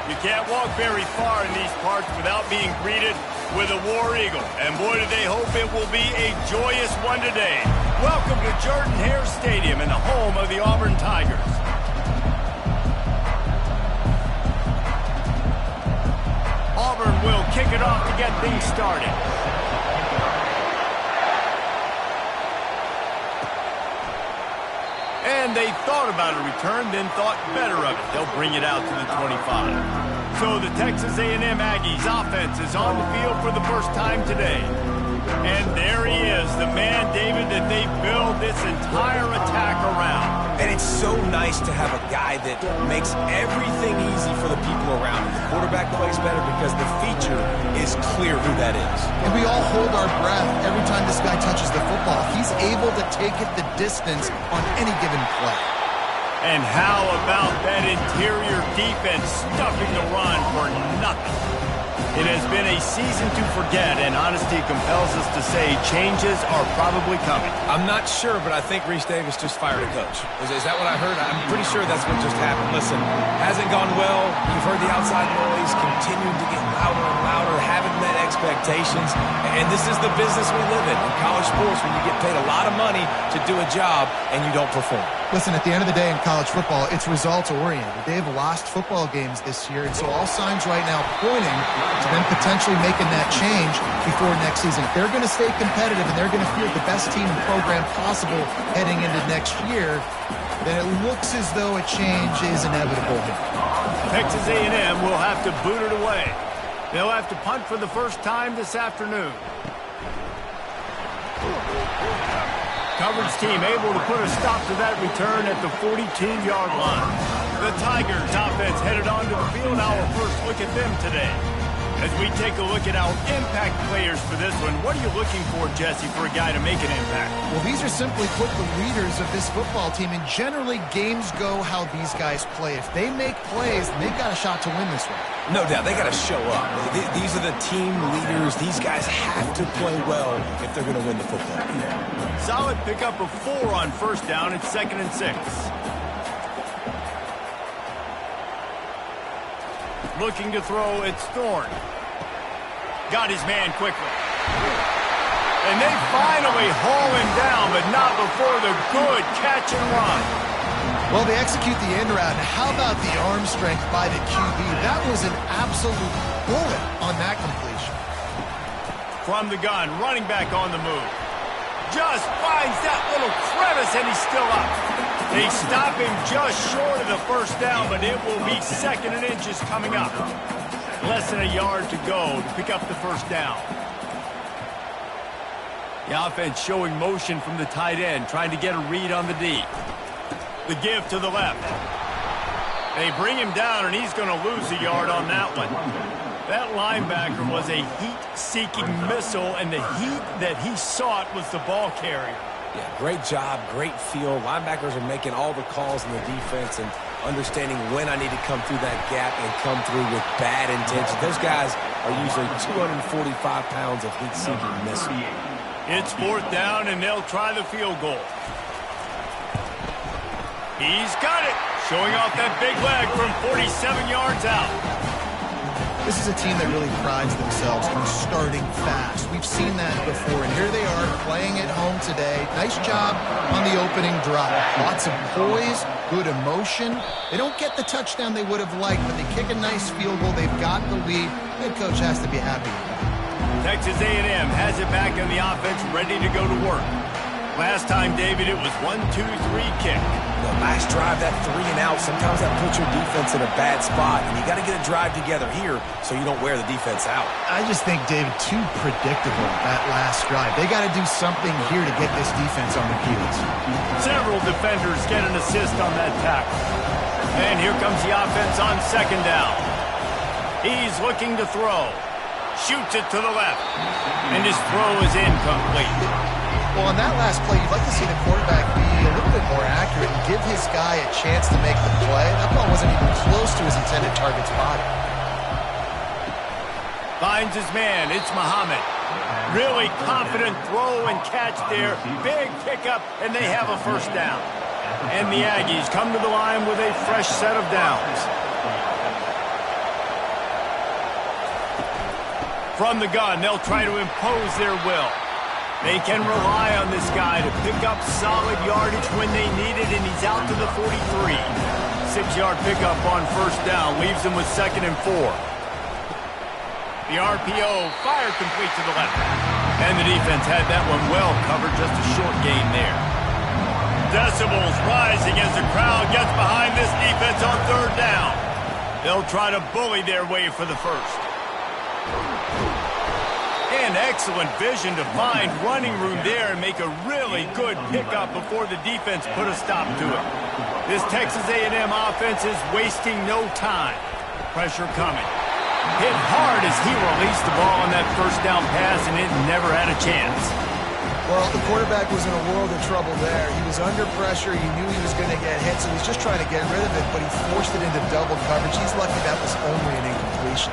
You can't walk very far in these parts without being greeted with a War Eagle. And boy, do they hope it will be a joyous one today. Welcome to Jordan-Hare Stadium and the home of the Auburn Tigers. Auburn will kick it off to get things started. And they thought about a return, then thought better of it. They'll bring it out to the 25. So the Texas A&M Aggies offense is on the field for the first time today. And there he is, the man, David, that they build this entire attack around. And it's so nice to have a guy that makes everything easy for the people around him. The quarterback plays better because the feature is clear who that is. And we all hold our breath every time this guy touches the football. He's able to take it the distance on any given play. And how about that interior defense stuffing the run for nothing? It has been a season to forget, and honesty compels us to say changes are probably coming. I'm not sure, but I think Reese Davis just fired a coach. Is that what I heard? I'm pretty sure that's what just happened. Listen, hasn't gone well. You've heard the outside noise, continuing to get louder and louder, haven't met expectations. And this is the business we live in college sports, when you get paid a lot of money to do a job and you don't perform. Listen, at the end of the day in college football, it's results-oriented. They have lost football games this year, and so all signs right now pointing to them potentially making that change before next season. If they're going to stay competitive and they're going to field the best team and program possible heading into next year, then it looks as though a change is inevitable. Texas A&M will have to boot it away. They'll have to punt for the first time this afternoon. Coverage team able to put a stop to that return at the 42-yard line. The Tigers offense headed onto the field. Our first look at them today. As we take a look at our impact players for this one, what are you looking for, Jesse, for a guy to make an impact? Well, these are simply put the leaders of this football team, and generally games go how these guys play. If they make plays, they've got a shot to win this one. No doubt, they got to show up. These are the team leaders. These guys have to play well if they're going to win the football game. Solid pickup of 4 on first down. It's 2nd and 6. Looking to throw, it's Thorne. Got his man quickly. And they finally haul him down, but not before the good catch and run. Well, they execute the end route. How about the arm strength by the QB? That was an absolute bullet on that completion. From the gun, running back on the move. Just finds that little crevice, and he's still up. They stop him just short of the first down, but it will be 2nd and inches coming up. Less than a yard to go to pick up the first down. The offense showing motion from the tight end, trying to get a read on the D. The give to the left. They bring him down, and he's going to lose a yard on that one. That linebacker was a heat-seeking missile, and the heat that he sought was the ball carrier. Yeah, great job, great feel. Linebackers are making all the calls in the defense and understanding when I need to come through that gap and come through with bad intention. Those guys are usually 245 pounds of heat-seeking missile. It's 4th down, and they'll try the field goal. He's got it, showing off that big leg from 47 yards out. This is a team that really prides themselves on starting fast. We've seen that before, and here they are playing at home today. Nice job on the opening drive. Lots of poise, good emotion. They don't get the touchdown they would have liked, but they kick a nice field goal. They've got the lead. Head coach has to be happy with that. Texas A&M has it back on the offense, ready to go to work. Last time, David, it was 1-2-3 kick. The last drive, that 3 and out, sometimes that puts your defense in a bad spot, and you got to get a drive together here so you don't wear the defense out. I just think, David, too predictable, that last drive. They got to do something here to get this defense on their heels. Several defenders get an assist on that tackle. And here comes the offense on 2nd down. He's looking to throw. Shoots it to the left. And his throw is incomplete. Well, on that last play, you'd like to see the quarterback be a little bit more accurate and give his guy a chance to make the play. That ball wasn't even close to his intended target's body. Finds his man. It's Muhammad. Really confident throw and catch there. Big pickup, and they have a first down. And the Aggies come to the line with a fresh set of downs. From the gun, they'll try to impose their will. They can rely on this guy to pick up solid yardage when they need it, and he's out to the 43. 6-yard pickup on first down leaves them with 2nd and 4. The RPO fired complete to the left. And the defense had that one well covered, just a short gain there. Decibels rising as the crowd gets behind this defense on 3rd down. They'll try to bully their way for the first. And excellent vision to find running room there and make a really good pickup before the defense put a stop to it. This Texas A&M offense is wasting no time. Pressure coming. Hit hard as he released the ball on that first down pass, and it never had a chance. Well, the quarterback was in a world of trouble there. He was under pressure. He knew he was going to get hit, so he's just trying to get rid of it, but he forced it into double coverage. He's lucky that was only an incompletion.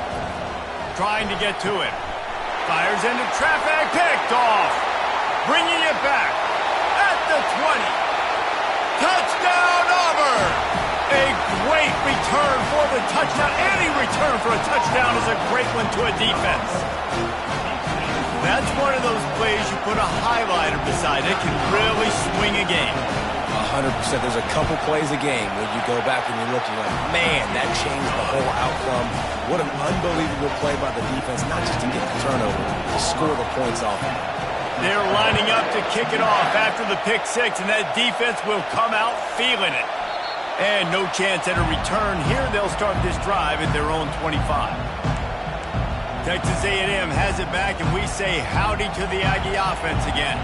Trying to get to it. Fires into traffic, picked off. Bringing it back at the 20. Touchdown, Auburn! A great return for the touchdown. Any return for a touchdown is a great one to a defense. That's one of those plays you put a highlighter beside. It can really swing a game. 100%. There's a couple plays a game where you go back and you're looking like, man, that changed the whole outcome. What an unbelievable play by the defense, not just to get the turnover, to score the points off of it. They're lining up to kick it off after the pick six, and that defense will come out feeling it. And no chance at a return here. They'll start this drive at their own 25. Texas A&M has it back, and we say howdy to the Aggie offense again.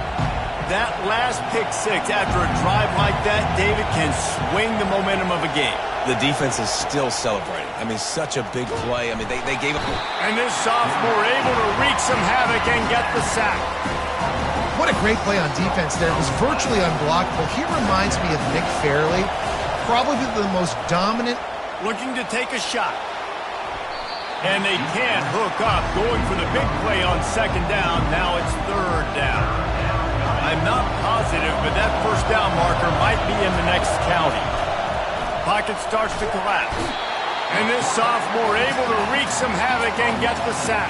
That last pick six after a drive like that, David, can swing the momentum of a game. The defense is still celebrating. I mean, such a big play. I mean, they gave up. And this sophomore able to wreak some havoc and get the sack. What a great play on defense there. It was virtually unblockable. He reminds me of Nick Fairley, probably the most dominant. Looking to take a shot. And they can't hook up, going for the big play on 2nd down. Now it's 3rd down. I'm not positive, but that first down marker might be in the next county. Pocket starts to collapse. And this sophomore able to wreak some havoc and get the sack.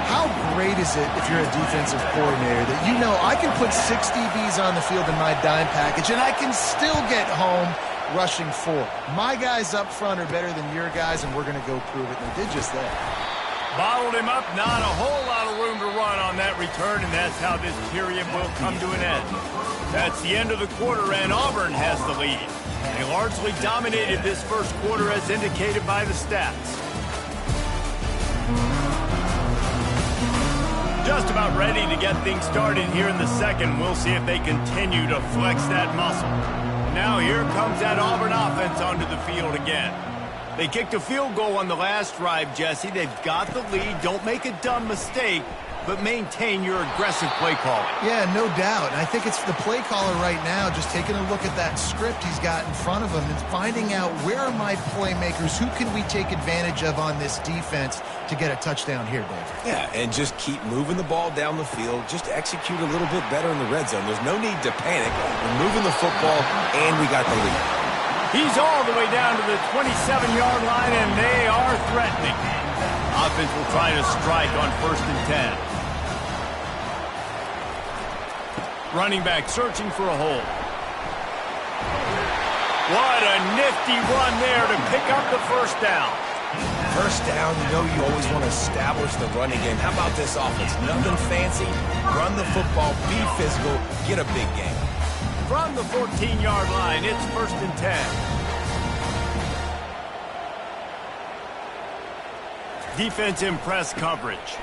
How great is it if you're a defensive coordinator that you know I can put 6 DBs on the field in my dime package and I can still get home rushing 4. My guys up front are better than your guys, and we're going to go prove it. And they did just that. Bottled him up, not a whole lot of room to run on that return, and that's how this period will come to an end. That's the end of the quarter, and Auburn has the lead. They largely dominated this first quarter as indicated by the stats. Just about ready to get things started here in the second. We'll see if they continue to flex that muscle. Now here comes that Auburn offense onto the field again. They kicked a field goal on the last drive, Jesse. They've got the lead. Don't make a dumb mistake, but maintain your aggressive play calling. Yeah, no doubt. I think it's the play caller right now just taking a look at that script he's got in front of him and finding out where are my playmakers, who can we take advantage of on this defense to get a touchdown here, Dave. Yeah, and just keep moving the ball down the field. Just execute a little bit better in the red zone. There's no need to panic. We're moving the football, and we got the lead. He's all the way down to the 27-yard line, and they are threatening. Offense will try to strike on 1st and 10. Running back searching for a hole. What a nifty run there to pick up the first down. First down, you know you always want to establish the running game. How about this offense? Nothing fancy. Run the football, be physical, get a big game. From the 14-yard line, it's 1st and 10. Defense in press coverage.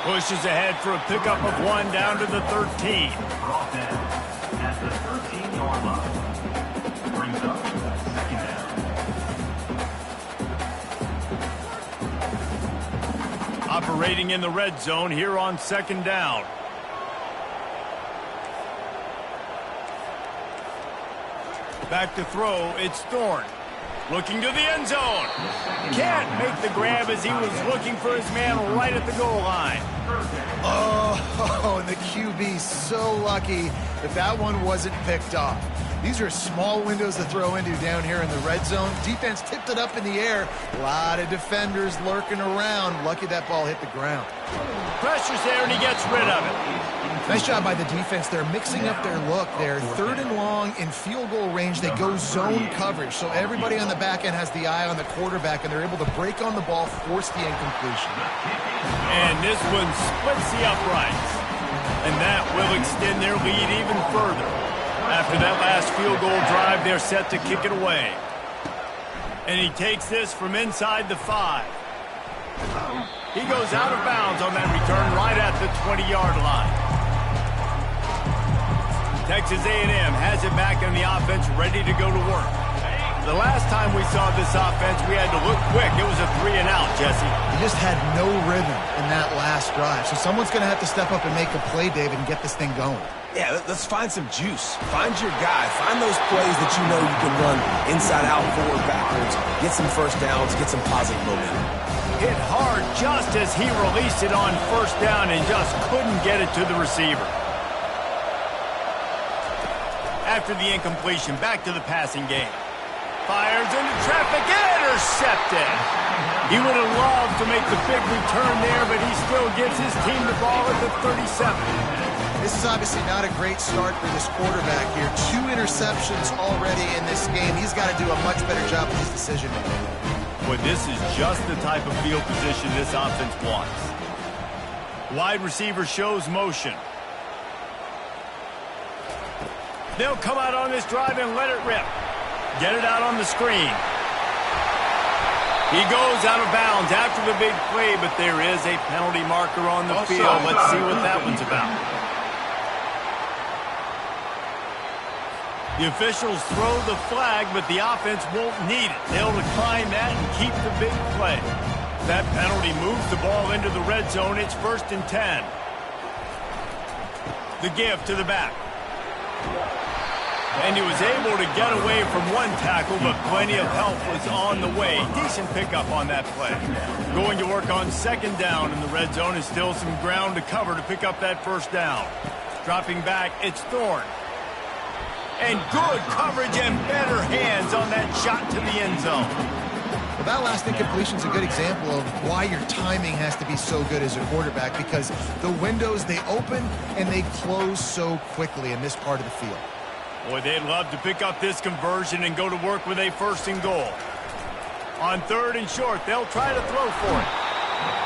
Pushes ahead for a pickup of 1 down to the 13. At the 13-yard line. Brings up 2nd down. Operating in the red zone here on 2nd down. Back to throw, it's Thorne. Looking to the end zone. Can't make the grab as he was looking for his man right at the goal line. Oh, and the QB so lucky that one wasn't picked off. These are small windows to throw into down here in the red zone. Defense tipped it up in the air. A lot of defenders lurking around. Lucky that ball hit the ground. Pressure's there, and he gets rid of it. Nice job by the defense. They're mixing up their look. They're 3rd and long in field goal range. They go zone coverage. So everybody on the back end has the eye on the quarterback, and they're able to break on the ball, force the incompletion. And this one splits the uprights. And that will extend their lead even further. After that last field goal drive, they're set to kick it away. And he takes this from inside the 5. He goes out of bounds on that return right at the 20-yard line. Texas A&M has it back in the offense, ready to go to work. The last time we saw this offense, we had to look quick. It was a 3-and-out, Jesse. He just had no rhythm in that last drive. So someone's going to have to step up and make a play, David, and get this thing going. Yeah, let's find some juice. Find your guy. Find those plays that you know you can run inside out, forward, backwards. Get some first downs. Get some positive momentum. Hit hard just as he released it on first down and just couldn't get it to the receiver. After the incompletion, back to the passing game. Fires into traffic, intercepted. He would have loved to make the big return there, but he still gives his team the ball at the 37. This is obviously not a great start for this quarterback here. 2 interceptions already in this game. He's got to do a much better job with his decision-making. Boy, this is just the type of field position this offense wants. Wide receiver shows motion. They'll come out on this drive and let it rip. Get it out on the screen. He goes out of bounds after the big play, but there is a penalty marker on the field. Let's see what that one's about. The officials throw the flag, but the offense won't need it. They'll decline that and keep the big play. That penalty moves the ball into the red zone. It's 1st and 10. The give to the back. And he was able to get away from one tackle, but plenty of help was on the way. Decent pickup on that play. Going to work on 2nd down in the red zone is still some ground to cover to pick up that 1st down. Dropping back, it's Thorne. And good coverage and better hands on that shot to the end zone. Well, that last incompletion is a good example of why your timing has to be so good as a quarterback, because the windows, they open and they close so quickly in this part of the field. Boy, they'd love to pick up this conversion and go to work with a 1st and goal. On 3rd and short, they'll try to throw for it.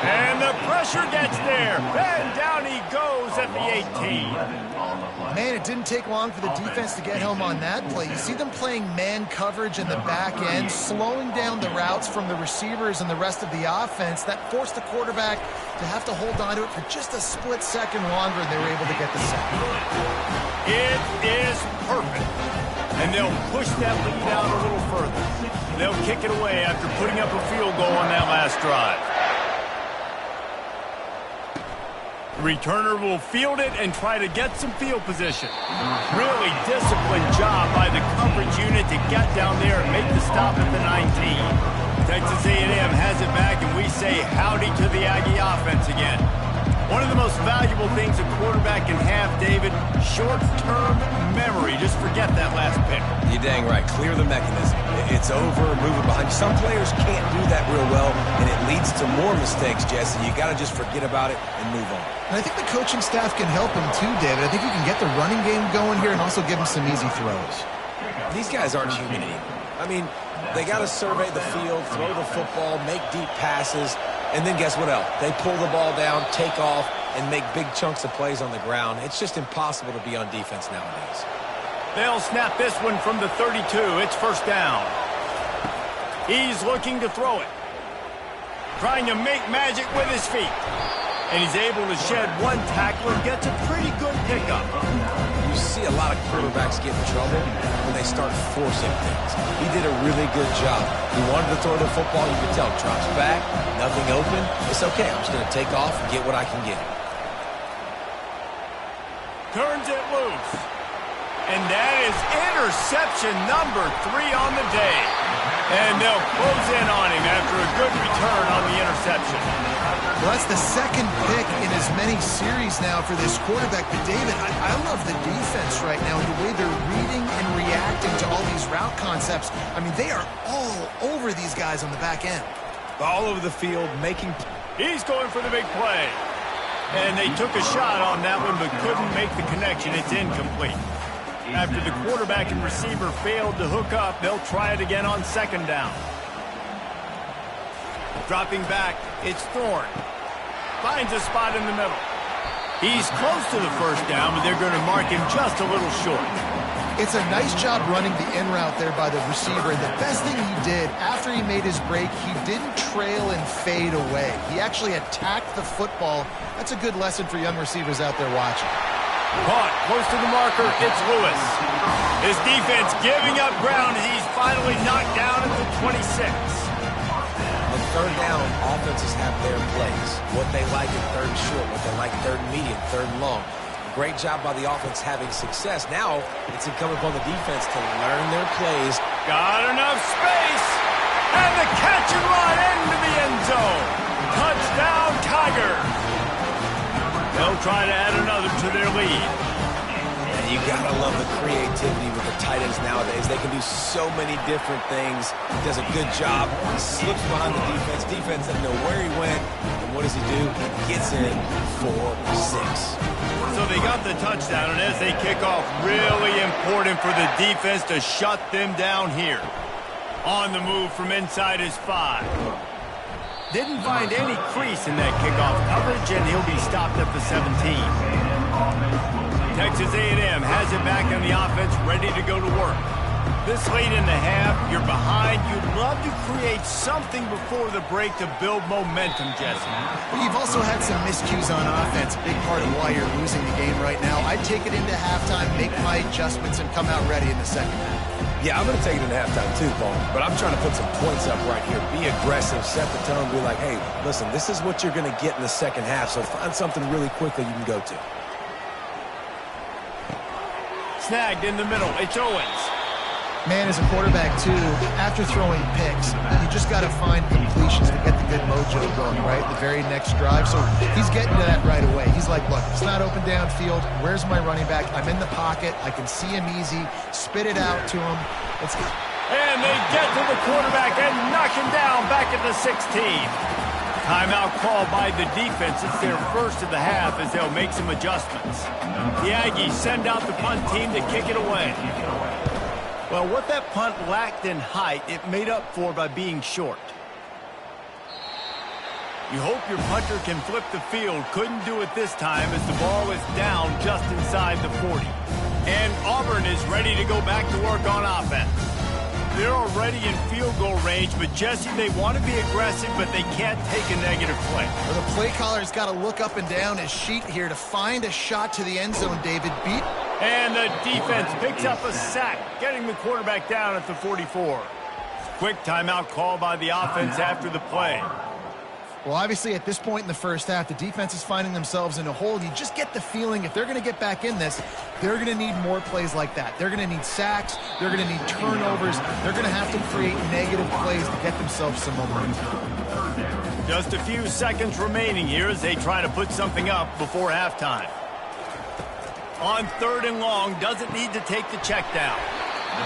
And the pressure gets there. And down he goes at the 18. Man, it didn't take long for the defense to get home on that play. You see them playing man coverage in the back end, slowing down the routes from the receivers and the rest of the offense. That forced the quarterback to have to hold on to it for just a split second longer, and they were able to get the sack. It is perfect. And they'll push that lead out a little further. They'll kick it away after putting up a field goal on that last drive. Returner will field it and try to get some field position. Really disciplined job by the coverage unit to get down there and make the stop at the 19. Texas A&M has it back, and we say howdy to the Aggie offense again. One of the most valuable things a quarterback can have, David, short-term memory. Just forget that last pick. You're dang right. Clear the mechanism. It's over, move it behind you. Some players can't do that real well, and it leads to more mistakes, Jesse. You got to just forget about it and move on. And I think the coaching staff can help him too, David. I think you can get the running game going here and also give him some easy throws. These guys aren't human anymore. I mean, they got to survey the field, throw the football, make deep passes, and then guess what else? They pull the ball down, take off, and make big chunks of plays on the ground. It's just impossible to be on defense nowadays. They'll snap this one from the 32. It's 1st down. He's looking to throw it. Trying to make magic with his feet. And he's able to shed one tackle and gets a pretty good pickup. You see a lot of quarterbacks get in trouble when they start forcing things. He did a really good job. He wanted to throw the football. You could tell. Drops back, nothing open. It's okay. I'm just going to take off and get what I can get. Turns it loose. And that is interception number 3 on the day. And they'll close in on him after a good return on the interception. Well, that's the second pick in as many series now for this quarterback. But, David, I love the defense right now and the way they're reading and reacting to all these route concepts. I mean, they are all over these guys on the back end. All over the field, making... He's going for the big play. And they took a shot on that one but couldn't make the connection. It's incomplete. After the quarterback and receiver failed to hook up, they'll try it again on second down. Dropping back, it's Thorne. Finds a spot in the middle. He's close to the first down, but they're going to mark him just a little short. It's a nice job running the in route there by the receiver. And the best thing he did after he made his break, he didn't trail and fade away. He actually attacked the football. That's a good lesson for young receivers out there watching. Caught close to the marker, it's Lewis. His defense giving up ground as he's finally knocked down at the 26. On third down, offenses have their plays. What they like in third and short, what they like third and medium, third and long. Great job by the offense having success. Now it's incumbent upon the defense to learn their plays. Got enough space. And the catch and run into the end zone. Touchdown, Tigers. They'll try to add another to their lead. And you gotta love the creativity with the tight ends nowadays. They can do so many different things. He does a good job. He slips behind the defense. Defense doesn't know where he went. And what does he do? He gets in for 6. So they got the touchdown, and as they kick off, really important for the defense to shut them down here. On the move from inside his 5. Didn't find any crease in that kickoff coverage, and he'll be stopped at the 17. Texas A&M has it back on the offense, ready to go to work. This late in the half, you're behind. You'd love to create something before the break to build momentum, Jesse. Well, you've also had some miscues on offense, big part of why you're losing the game right now. I'd take it into halftime, make my adjustments, and come out ready in the second half. Yeah, I'm going to take it into halftime too, Paul. But I'm trying to put some points up right here. Be aggressive, set the tone, be like, hey, listen, this is what you're going to get in the second half, so find something really quickly you can go to. Snagged in the middle. It's Owens. Man, as a quarterback, too, after throwing picks, you just got to find completions to get the good mojo going, right? The very next drive. So he's getting to that right away. He's like, look, it's not open downfield. Where's my running back? I'm in the pocket. I can see him easy. Spit it out to him. Let's go. And they get to the quarterback and knock him down back at the 16. Timeout call by the defense. It's their first of the half as they'll make some adjustments. The Aggies send out the punt team to kick it away. Well, what that punt lacked in height, it made up for by being short. You hope your punter can flip the field. Couldn't do it this time as the ball is down just inside the 40. And Auburn is ready to go back to work on offense. They're already in field goal range, but Jesse, they want to be aggressive, but they can't take a negative play. Well, the play caller's got to look up and down his sheet here to find a shot to the end zone, David. And the defense picks up a sack, getting the quarterback down at the 44. Quick timeout call by the offense after the play. Well, obviously, at this point in the first half, the defense is finding themselves in a hole. You just get the feeling if they're going to get back in this, they're going to need more plays like that. They're going to need sacks. They're going to need turnovers. They're going to have to create negative plays to get themselves some momentum. Just a few seconds remaining here as they try to put something up before halftime. On third and long, doesn't need to take the check down.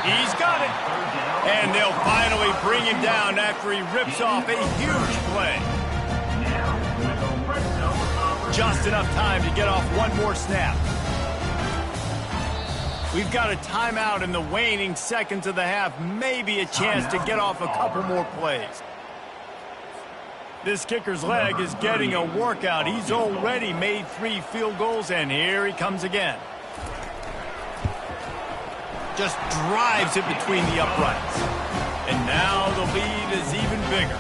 He's got it. And they'll finally bring him down after he rips off a huge play. Just enough time to get off one more snap. We've got a timeout in the waning seconds of the half. Maybe a chance to get off a couple more plays. This kicker's leg is getting a workout. He's already made 3 field goals, and here he comes again. Just drives it between the uprights. And now the lead is even bigger.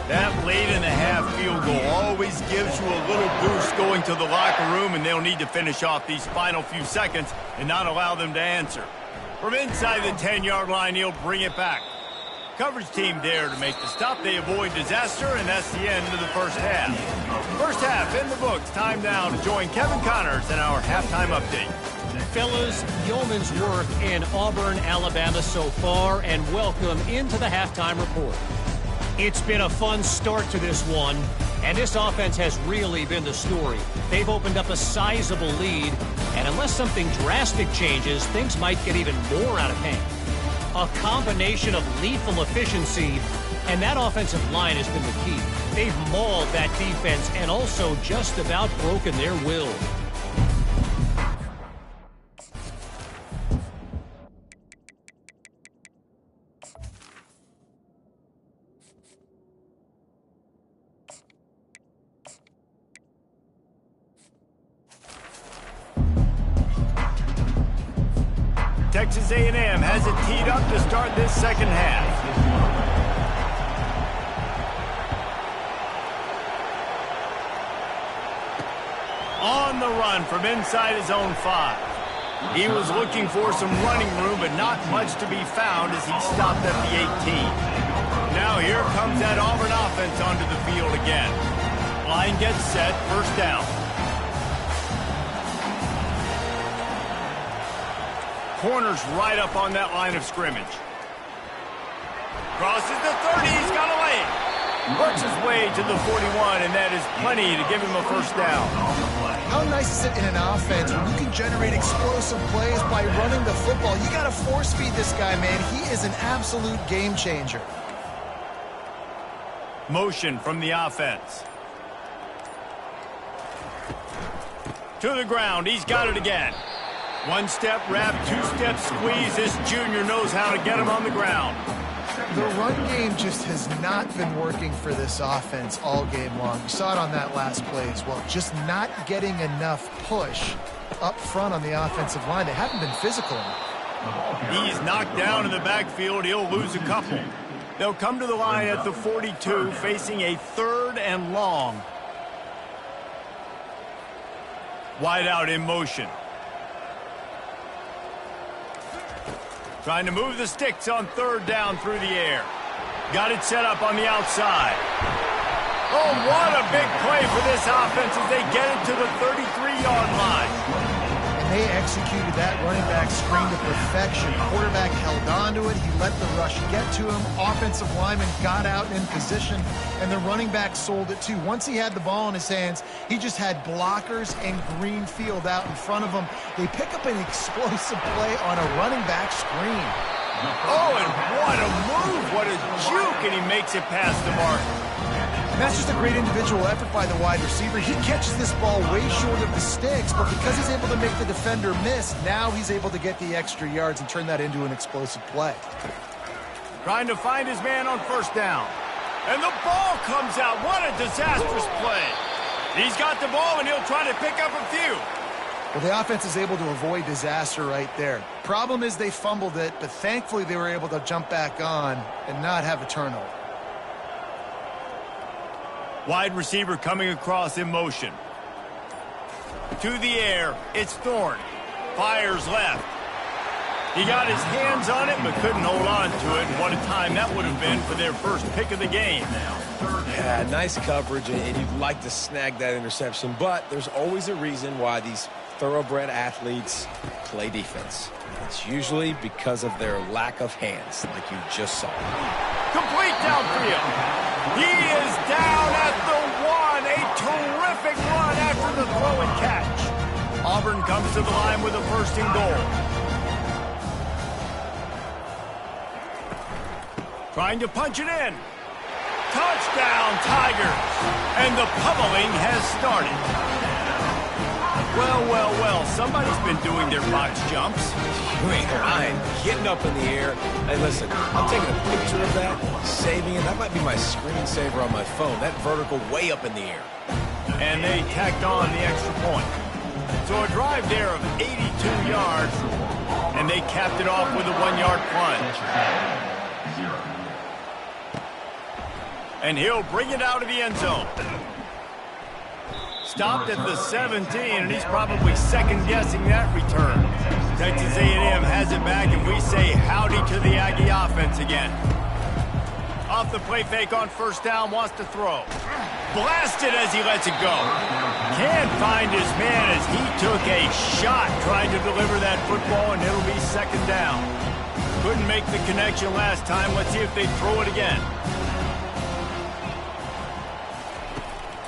That late in the half field goal always gives you a little boost going to the locker room, and they'll need to finish off these final few seconds and not allow them to answer. From inside the 10-yard line, he'll bring it back. Coverage team there to make the stop. They avoid disaster, and that's the end of the first half. First half in the books. Time now to join Kevin Connors in our halftime update. Fellas, yeoman's work in Auburn, Alabama so far, and welcome into the halftime report. It's been a fun start to this one, and this offense has really been the story. They've opened up a sizable lead, and unless something drastic changes, things might get even more out of hand. A combination of lethal efficiency, and that offensive line has been the key. They've mauled that defense and also just about broken their will. Texas A&M has it teed up to start this second half. On the run from inside his own 5. He was looking for some running room, but not much to be found as he stopped at the 18. Now here comes that Auburn offense onto the field again. Line gets set, first down. Corners right up on that line of scrimmage. Crosses the 30, he's got a lane. Works his way to the 41, and that is plenty to give him a first down. How nice is it in an offense when you can generate explosive plays by running the football? You got to force feed this guy, man. He is an absolute game changer. Motion from the offense. To the ground, he's got it again. One step wrap, two step squeeze. This junior knows how to get him on the ground. The run game just has not been working for this offense all game long. You saw it on that last play as well. Just not getting enough push up front on the offensive line. They haven't been physical enough. He's knocked down in the backfield. He'll lose a couple. They'll come to the line at the 42, facing a 3rd and long. Wide out in motion. Trying to move the sticks on 3rd down through the air. Got it set up on the outside. Oh, what a big play for this offense as they get it to the 33-yard line. And they executed that running back screen to perfection. Quarterback held on to it. He let the rush get to him. Offensive lineman got out in position, and the running back sold it too. Once he had the ball in his hands, he just had blockers and green field out in front of him. They pick up an explosive play on a running back screen. Oh, and what a move, what a juke, and he makes it past the mark. And that's just a great individual effort by the wide receiver. He catches this ball way short of the sticks, but because he's able to make the defender miss, now he's able to get the extra yards and turn that into an explosive play. Trying to find his man on 1st down. And the ball comes out. What a disastrous play. He's got the ball, and he'll try to pick up a few. Well, the offense is able to avoid disaster right there. Problem is they fumbled it, but thankfully they were able to jump back on and not have a turnover. Wide receiver coming across in motion. To the air, it's Thorne. Fires left. He got his hands on it, but couldn't hold on to it. And what a time that would have been for their first pick of the game. Yeah, nice coverage, and you'd like to snag that interception, but there's always a reason why these thoroughbred athletes play defense. It's usually because of their lack of hands, like you just saw. Complete downfield. He is down at the 1. A terrific run after the throw and catch. Auburn comes to the line with a 1st and goal. Trying to punch it in. Touchdown, Tigers. And the pummeling has started. Well, well, well, somebody's been doing their box jumps. You ain't lying. Getting up in the air. Hey, listen, I'm taking a picture of that, saving it. That might be my screensaver on my phone. That vertical way up in the air. And they tacked on the extra point. So a drive there of 82 yards, and they capped it off with a 1-yard plunge. And he'll bring it out of the end zone. Stopped at the 17, and he's probably second-guessing that return. Texas A&M has it back, and we say howdy to the Aggie offense again. Off the play fake on first down, wants to throw. Blasted as he lets it go. Can't find his man as he took a shot trying to deliver that football, and it'll be second down. Couldn't make the connection last time. Let's see if they throw it again.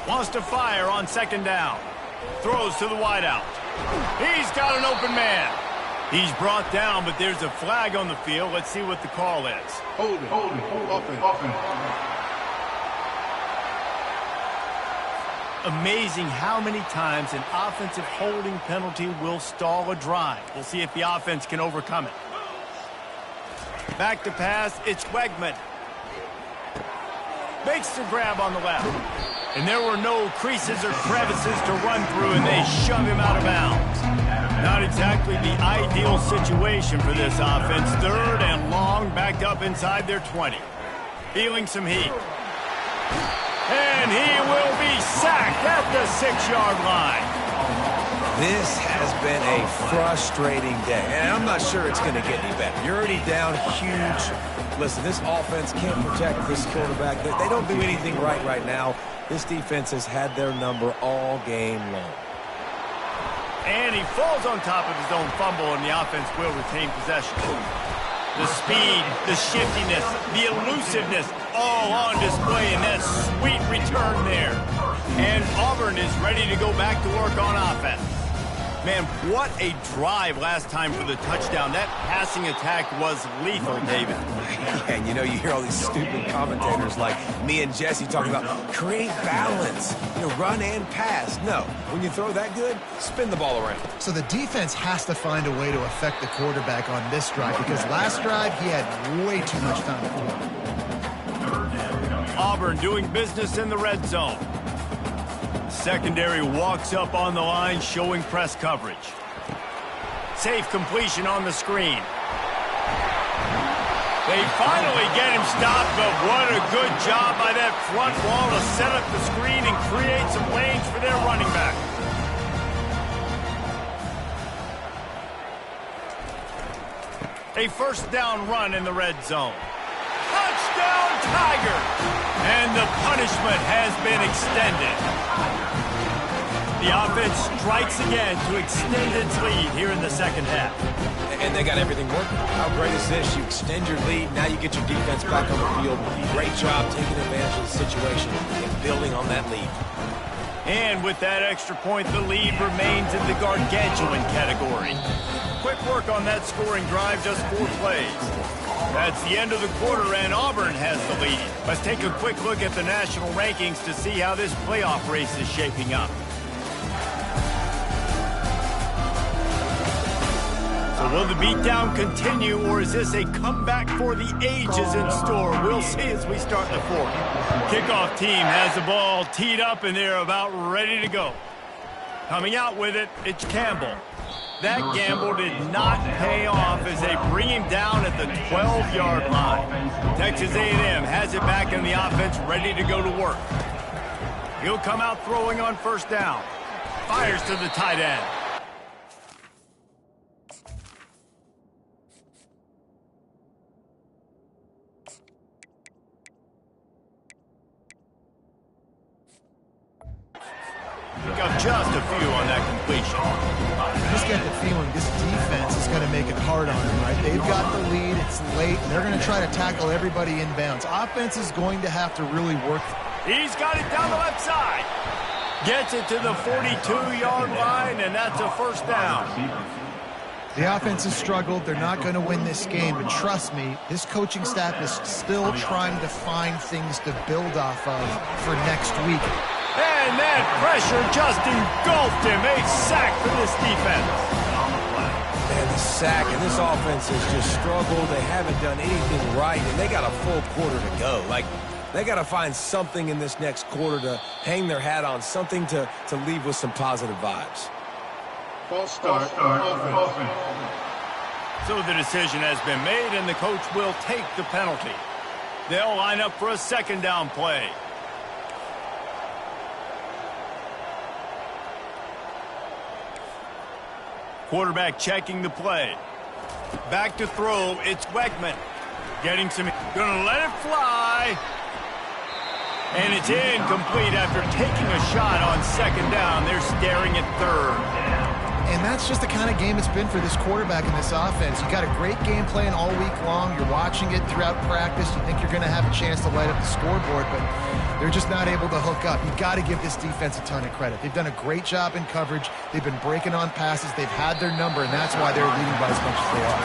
Wants to fire on second down. Throws to the wideout. He's got an open man. He's brought down, but there's a flag on the field. Let's see what the call is. Hold it. Offense. Amazing how many times an offensive holding penalty will stall a drive. We'll see if the offense can overcome it. Back to pass, it's Wegman. Makes the grab on the left. And there were no creases or crevices to run through, and they shove him out of bounds. Not exactly the ideal situation for this offense. Third and long, backed up inside their 20. Feeling some heat. And he will be sacked at the 6-yard line. This has been a frustrating day, and I'm not sure it's going to get any better. You're already down huge. Listen, this offense can't protect this quarterback. They don't do anything right now. This defense has had their number all game long. And he falls on top of his own fumble, and the offense will retain possession. The speed, the shiftiness, the elusiveness, all on display in that sweet return there. And Auburn is ready to go back to work on offense. Man, what a drive last time for the touchdown. That passing attack was lethal, David. And you know, you hear all these stupid commentators like me and Jesse talking about create balance, run and pass. No, when you throw that good, spin the ball around. So the defense has to find a way to affect the quarterback on this drive, because last drive he had way too much time to throw. Auburn doing business in the red zone. Secondary walks up on the line, showing press coverage. Safe completion on the screen. They finally get him stopped, but what a good job by that front wall to set up the screen and create some lanes for their running back. A first down run in the red zone. Touchdown, Tiger! And the punishment has been extended. The offense strikes again to extend its lead here in the second half. And they got everything working. How great is this? You extend your lead, now you get your defense back on the field. Great job taking advantage of the situation and building on that lead. And with that extra point, the lead remains in the gargantuan category. Quick work on that scoring drive, just 4 plays. That's the end of the quarter, and Auburn has the lead. Let's take a quick look at the national rankings to see how this playoff race is shaping up. So will the beatdown continue, or is this a comeback for the ages in store? We'll see as we start the fourth. Kickoff team has the ball teed up, and they're about ready to go. Coming out with it, it's Campbell. That gamble did not pay off as they bring him down at the 12-yard line. Texas A&M has it back in the offense, ready to go to work. He'll come out throwing on first down. Fires to the tight end. Pick up just a few on that completion. I just get the feeling this defense is going to make it hard on them, right? They've got the lead, it's late, and they're going to try to tackle everybody inbounds. Offense is going to have to really work. He's got it down the left side. Gets it to the 42-yard line, and that's a first down. The offense has struggled. They're not going to win this game, but trust me, this coaching staff is still trying to find things to build off of for next week. And that pressure just engulfed him. A sack for this defense. And the sack, and this offense has just struggled. They haven't done anything right, and they got a full quarter to go. Like, they got to find something in this next quarter to hang their hat on, something to leave with some positive vibes. False start. So the decision has been made, and the coach will take the penalty. They'll line up for a second down play. Quarterback checking the play. Back to throw, it's Wegman. Getting some, gonna let it fly. And it's incomplete after taking a shot on second down. They're staring at third. And that's just the kind of game it's been for this quarterback in this offense. You got a great game plan all week long. You're watching it throughout practice. You think you're going to have a chance to light up the scoreboard, but they're just not able to hook up. You've got to give this defense a ton of credit. They've done a great job in coverage. They've been breaking on passes. They've had their number, and that's why they're leading by as much as they are.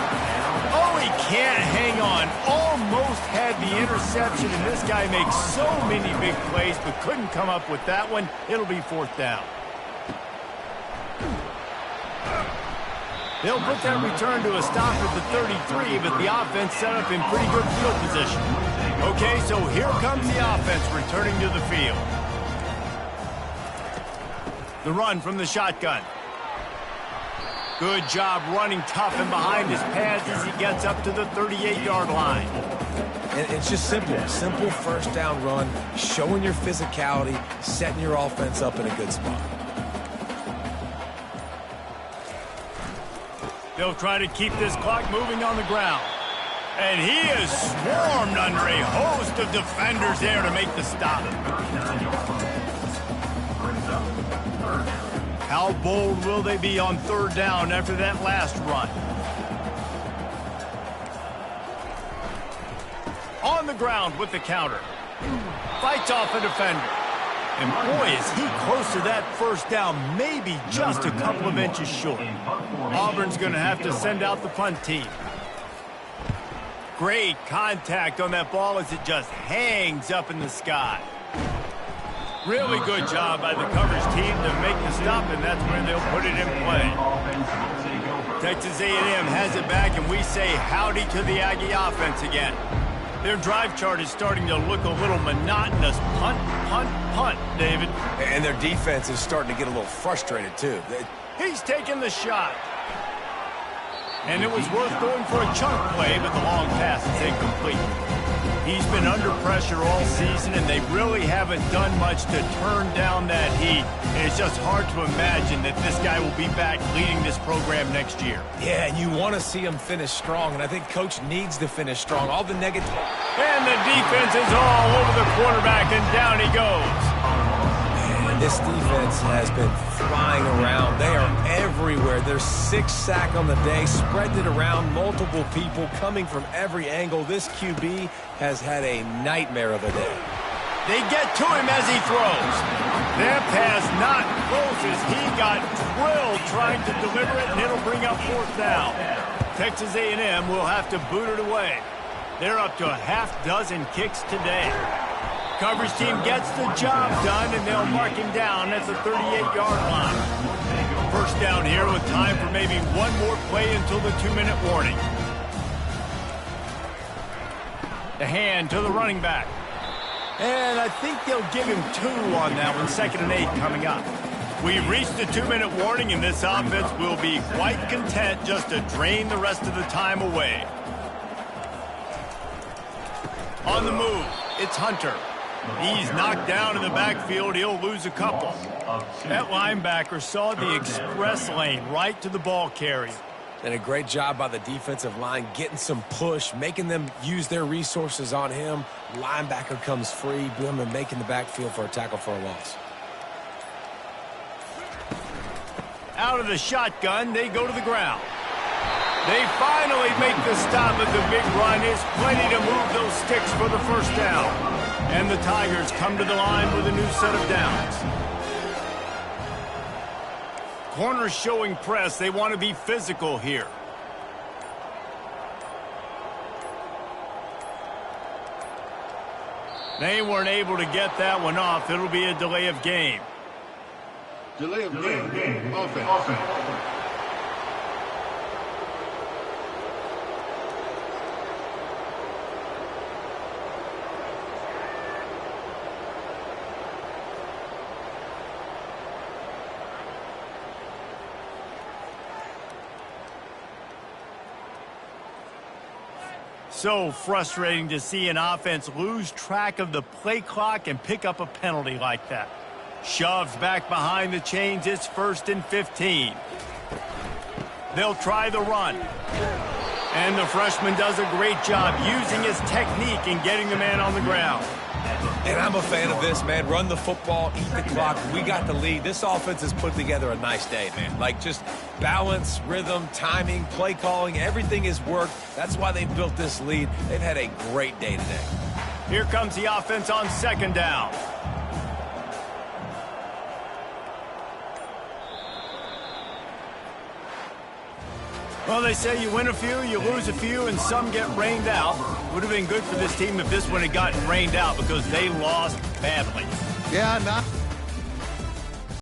Oh, he can't hang on. Almost had the interception, and this guy makes so many big plays, but couldn't come up with that one. It'll be fourth down. They'll put that return to a stop at the 33, but the offense set up in pretty good field position. Okay, so here comes the offense returning to the field. The run from the shotgun. Good job running tough and behind his pads as he gets up to the 38-yard line. And it's just simple. Simple first down run, showing your physicality, setting your offense up in a good spot. They'll try to keep this clock moving on the ground. And he is swarmed under a host of defenders there to make the stop. How bold will they be on third down after that last run? On the ground with the counter. Fights off a defender. And boy, is he close to that first down, maybe just a couple of inches short. Auburn's going to have to send out the punt team. Great contact on that ball as it just hangs up in the sky. Really good job by the coverage team to make the stop, and that's where they'll put it in play. Texas A&M has it back, and we say howdy to the Aggie offense again. Their drive chart is starting to look a little monotonous. Punt, punt, punt, David. And their defense is starting to get a little frustrated, too. He's taking the shot. And it was worth going for a chunk play, but the long pass is incomplete. He's been under pressure all season, and they really haven't done much to turn down that heat. And it's just hard to imagine that this guy will be back leading this program next year. Yeah, and you want to see him finish strong, and I think Coach needs to finish strong. All the negative... And the defense is all over the quarterback, and down he goes. This defense has been flying around. They are everywhere. There's 6 sacks on the day, spread it around, multiple people coming from every angle. This QB has had a nightmare of a day. They get to him as he throws. That pass not close as he got drilled trying to deliver it, and it'll bring up fourth down. Texas A&M will have to boot it away. They're up to a half dozen kicks today. Coverage team gets the job done, and they'll mark him down at the 38-yard line. First down here with time for maybe one more play until the 2-minute warning. The hand to the running back. And I think they'll give him 2 on that one. 2nd and 8 coming up. We've reached the 2-minute warning, and this offense will be quite content just to drain the rest of the time away. On the move, it's Hunter. He's knocked down in the backfield. He'll lose a couple. That linebacker saw the express lane right to the ball carrier. And a great job by the defensive line, getting some push, making them use their resources on him. Linebacker comes free, boom, and making the backfield for a tackle for a loss. Out of the shotgun, they go to the ground. They finally make the stop, but the big run is plenty to move those sticks for the first down. And the Tigers come to the line with a new set of downs. Corners showing press. They want to be physical here. They weren't able to get that one off. It'll be a delay of game. Delay of game. Offense. So frustrating to see an offense lose track of the play clock and pick up a penalty like that. Shoved back behind the chains, it's 1st and 15. They'll try the run. And the freshman does a great job using his technique and getting the man on the ground. And I'm a fan of this, man. Run the football, eat the clock. We got the lead. This offense has put together a nice day, man. Like, just balance, rhythm, timing, play calling, everything has worked. That's why they built this lead. They've had a great day today. Here comes the offense on second down. Well, they say you win a few, you lose a few, and some get rained out. Would have been good for this team if this one had gotten rained out because they lost badly. Yeah, not